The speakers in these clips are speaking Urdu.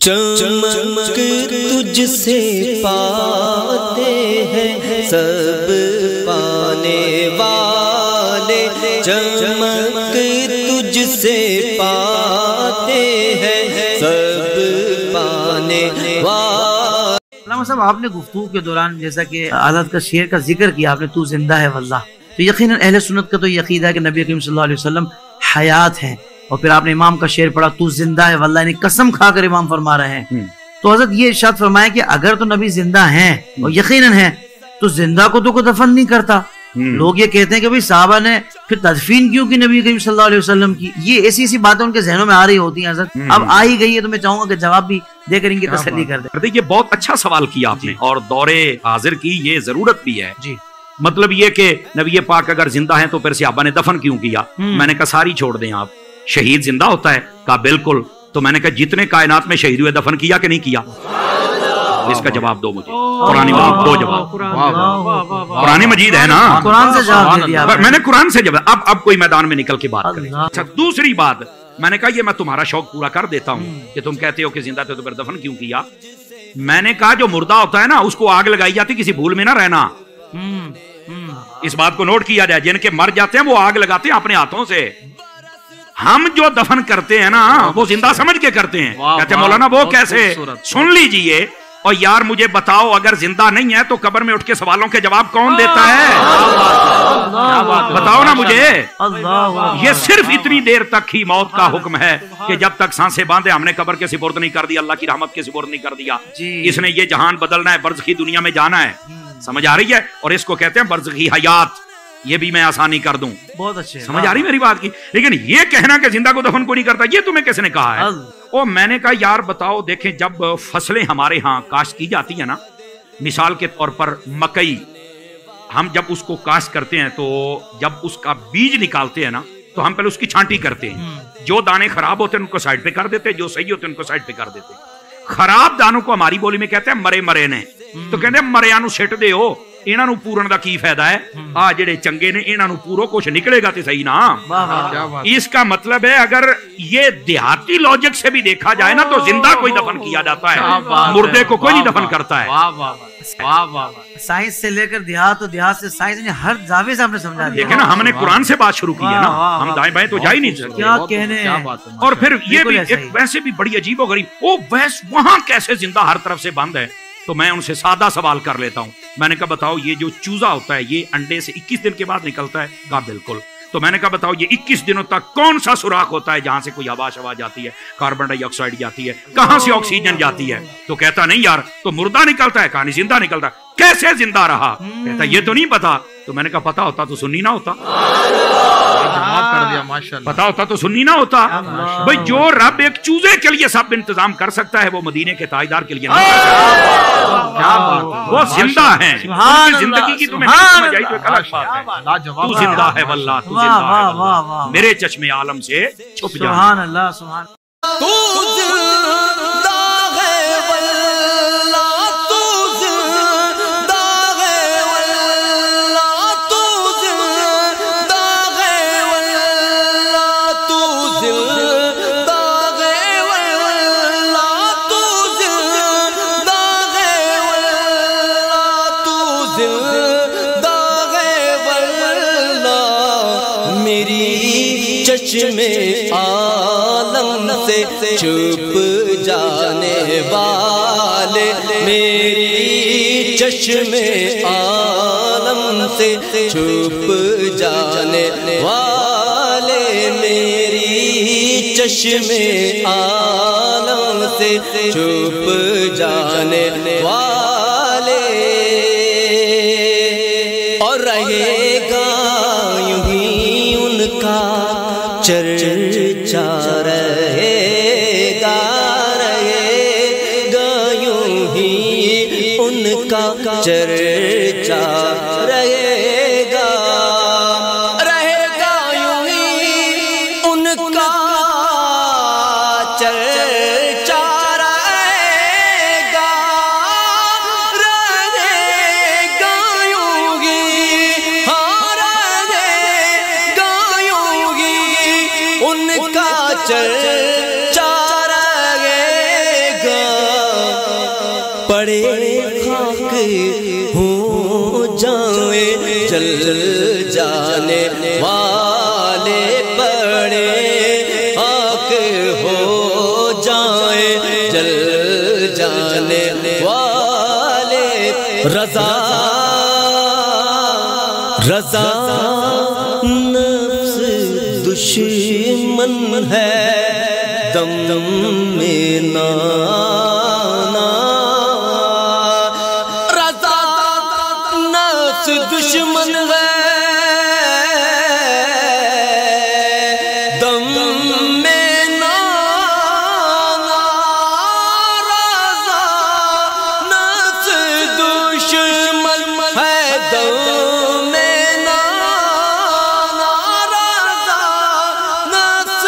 چمک تجھ سے پاتے ہیں سب پانے والے، چمک تجھ سے پاتے ہیں سب پانے والے۔ علامہ صاحب، آپ نے گفتگو کے دوران جیسا کہ حضرت کا شعر کا ذکر کیا آپ نے، تو زندہ ہے واللہ، تو یقیناً اہل سنت کا تو یہ عقیدہ ہے کہ نبی کریم صلی اللہ علیہ وسلم حیات ہیں، اور پھر آپ نے امام کا شعر پڑھا تو زندہ ہے واللہ، یعنی قسم کھا کر امام فرما رہے ہیں۔ تو حضرت یہ ارشاد فرمایا کہ اگر تو نبی زندہ ہیں اور یقیناً ہیں تو زندہ کو تو کوئی دفن نہیں کرتا۔ لوگ یہ کہتے ہیں کہ بھئی صحابہ نے پھر تدفین کیوں کی نبی کریم صلی اللہ علیہ وسلم کی، یہ ایسی باتیں ان کے ذہنوں میں آ رہی ہوتی ہیں حضرت، اب آ ہی گئی ہے تو میں چاہوں گا کہ جواب بھی دے کر ان کی تسلی کر دیں۔ یہ بہت اچھا سوال کیا آپ نے، اور دور حاضر کی یہ ضرورت بھی ہے۔ جی، مطلب یہ کہ نبی پاک اگر زندہ ہیں تو پھر صحابہ نے دفن کیوں کیا؟ میں نے کہا ساری چھوڑ دیں آپ، شہید زندہ ہوتا ہے؟ کہا بالکل۔ تو میں نے کہا جتنے کائنات میں شہید ہوئے دفن کیا کہ نہیں کیا؟ اس کا جواب دو مجھے، قرآن مجید دو جواب، قرآن مجید ہے نا، قرآن سے جواب دے دیا میں نے قرآن سے جواب۔ اب کوئی میدان میں نکل کے بات کریں۔ اچھا، دوسری بات میں نے کہا یہ میں تمہارا شوق پورا کر دیتا ہوں کہ تم کہتے ہو کہ زندہ تھے تو پھر دفن کیوں کیا۔ میں نے کہا جو مردہ ہوتا ہے نا اس کو آگ لگائی جاتی، کسی بھول میں نہ رہنا، اس بات کو نوٹ کیا جائے۔ جن کے مر جاتے ہیں وہ آگ لگاتے ہیں اپنے ہاتھوں سے، ہم جو دفن کرتے ہیں نا وہ زندہ سمجھ کے کرتے ہیں۔ کہتے ہیں مولانا وہ کیسے؟ سن لیجئے، اور یار مجھے بتاؤ اگر زندہ نہیں ہے تو قبر میں اٹھ کے سوالوں کے جواب کون دیتا ہے؟ بتاؤ نا مجھے۔ یہ صرف اتنی دیر تک ہی موت کا حکم ہے کہ جب تک سانسیں باندھے ہم نے قبر کے سپرد نہیں کر دیا، اللہ کی رحمت کے سپرد نہیں کر دیا۔ اس نے یہ جہان بدلنا ہے، برزخی دنیا میں جانا ہے، سمجھ آ رہی ہے؟ اور اس کو کہتے ہیں برزخی حیات۔ یہ بھی میں آسانی کر دوں، بہت اچھے، سمجھ آ رہی میری بات کی؟ لیکن یہ کہنا کہ زندہ کو دفن کو نہیں کرتا، یہ تمہیں کس نے کہا ہے؟ اور میں نے کہا یار بتاؤ، دیکھیں جب فصلیں ہمارے ہاں کاشت کی جاتی ہیں نا، مثال کے طور پر مکئی، ہم جب اس کو کاشت کرتے ہیں تو جب اس کا بیج نکالتے ہیں نا تو ہم پہلے اس کی چھانٹی کرتے ہیں، جو دانے خراب ہوتے ہیں ان کو سائڈ پہ کر دیتے ہیں، جو صحیح ہوتے ہیں ان کو سائڈ پہ کر دیتے ہیں۔ خراب دانوں کو ہماری بولی میں کہتے ہیں مرے مرے نے، تو کہتے ہیں مریا نو سٹ دے ہو، انہاں نو پورن دا کی فائدہ ہے؟ آ جڑے چنگے نے انہاں نو پورو کچھ نکلے گا تے صحیح نا۔ اس کا مطلب ہے اگر یہ دیہاتی لاجک سے بھی دیکھا جائے نا تو زندہ کوئی دفن کیا جاتا ہے، مردے کو کوئی نہیں دفن کرتا ہے۔ سائنس سے لے کر دیہات، و دیہات سے سائنس نے ہر زاویے سے ہم نے سمجھا دیا۔ دیکھیں نا، ہم نے قرآن سے بات شروع کی ہے نا، ہم دائیں بائیں تو جا ہی نہیں سکتے۔ کیا کہنے، اور پھر یہ بھی ایک ویسے بھی بڑی عجیب و غریب، وہ وہاں کیسے زندہ ہر طرف سے بند ہے؟ تو میں ان سے سادہ سوال کر لیتا ہوں، میں نے کہا بتاؤ یہ جو چوزا ہوتا ہے یہ انڈے سے 21 دن کے بعد نکلتا ہے؟ کہا بالکل۔ تو میں نے کہا بتاؤ یہ 21 دنوں تک کون سا سوراخ ہوتا ہے جہاں سے کوئی ہوا شوا جاتی ہے، کاربن ڈائی آکسائڈ جاتی ہے، کہاں سے آکسیجن جاتی ہے؟ تو کہتا نہیں یار تو مردہ نکلتا ہے، کہا نہیں زندہ نکلتا ہے۔ کیسے زندہ رہا؟ کہتا یہ تو نہیں پتا۔ تو میں نے کہا پتا ہوتا تو سنی نہ ہوتا، پتا ہوتا تو سنی نہ ہوتا۔ بھئی جو رب ایک چوزے کے لیے سب انتظام کر سکتا ہے وہ مدینے کے تاجدار کے لیے نہیں کر سکتا۔ وہ زندہ ہیں، ان کی زندگی کی تمہیں نہیں سمجھ آئی تو ایک الگ بات ہے۔ تو زندہ ہے واللہ، تو زندہ ہے واللہ، میرے چشم عالم سے چھپ جانا۔ سبحان اللہ، سبحان اللہ۔ چشم عالم سے چھپ جانے والے، میری چشم عالم سے چھپ جانے والے، میری چشم عالم سے چھپ جانے والے، اور رہے گا یوں ہی ان کا چرچا، رہے گا یوں ہی ان کا چرچا، رہے گا یوں ہی ان کا چرچا، رہے گا یوں ہی، ہاں رہے گا یوں ہی ان کا چرچا، رہے گا پڑے خاک ہو جائیں جل جانے والے، پڑے خاک ہو جائیں جل جانے والے، رضا رضا نفس دشمن ہے دم میں نانا، رضا نفس دشمن ہے دم میں نانا، رضا نفس دشمن ہے دم میں نانا، رضا نفس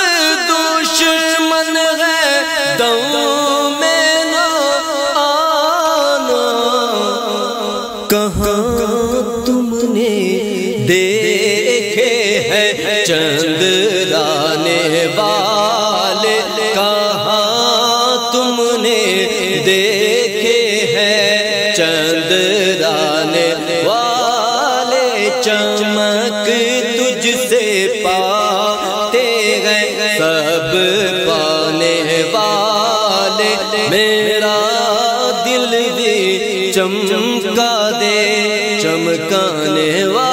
دشمن ہے دم میں نانا، کہاں تم نے دیکھے ہیں چندرانے والے، کہاں تم نے دیکھے ہیں چندرانے والے، چمک تجھ سے پاتے ہیں سب پانے والے، میرا دل بھی چمکا دے چمکانے والے۔